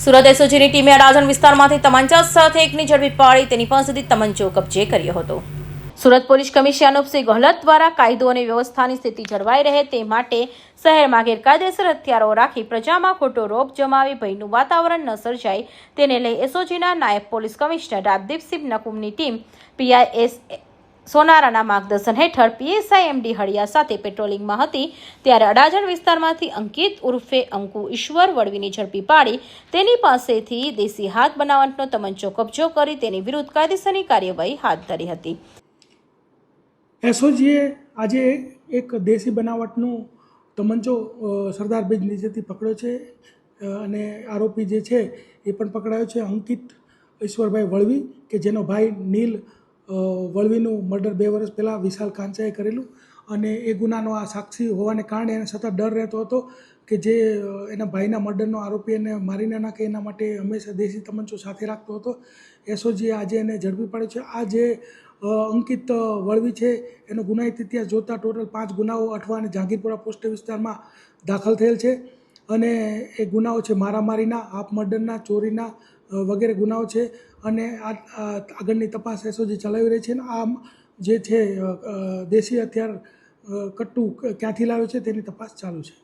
સુરત એસઓજીની ટીમે અડાજણ વિસ્તારમાંથી તમંચા સાથે એકની ઝડપી પાડી તેની પાસેથી તમંચો કબજે કર્યો હતો। સુરત પોલીસ કમિશનર અનુપસિંહ ગહલોત દ્વારા કાયદો અને વ્યવસ્થાની સ્થિતિ જળવાઈ રહે તે માટે શહેરમાં ગેરકાયદેસર હથિયારો રાખી પ્રજામાં ખોટો રોપ જમાવી ભયનું વાતાવરણ ન સર્જાય તેને લઈ એસઓજીના નાયબ પોલીસ કમિશનર રાજદીપસિંહ નકુમની ટીમ પીઆઈએસ સોનારાના માર્ગદર્શન હેઠળ પીએસઆઈ એમડી હળિયા સાથે પેટ્રોલિંગમાં હતી ત્યારે અડાજણ વિસ્તારમાંથી અંકિત ઉર્ફે અંકુ ઈશ્વર વળવીની ઝડપી પાડી તેની પાસેથી દેશી હાથ બનાવટનો તમંચો કબજો કરી તેની વિરુદ્ધ કાયદેસરની કાર્યવાહી હાથ ધરી હતી। એસઓજીએ આજે એક દેશી બનાવટનો તમંચો સરદાર બ્રિજ નીચેથી પકડ્યો છે અને આરોપી જે છે એ પણ પકડાયો છે અંકિત ઈશ્વરભાઈ વળવી કે જેનો ભાઈ નીલ વળવીનું મર્ડર 2 વર્ષ પહેલાં વિશાલ કાંચાએ કરેલું અને એ ગુનાનો આ સાક્ષી હોવાને કારણે એને સતત ડર રહેતો હતો કે જે એના ભાઈના મર્ડરનો આરોપી એને મારી ન નાખે એના માટે હંમેશા દેશી તમંચો સાથે રાખતો હતો। એસઓજીએ આજે એને ઝડપી પાડ્યો છે। આ જે અંકિત વળવી છે એનો ગુનાહિત ઇતિહાસ જોતા ટોટલ 5 ગુનાઓ અઠવા અને જહાંગીરપુરા પોસ્ટ વિસ્તારમાં દાખલ થયેલ છે અને એ ગુનાઓ છે મારામારીના, હાફ મર્ડરના, ચોરીના વગેરે ગુનાઓ છે અને આગળની તપાસ એસઓજી ચલાવી રહી છે। અને આ જે છે દેશી હથિયાર કટ્ટુ ક્યાંથી લાવ્યો છે તેની તપાસ ચાલુ છે।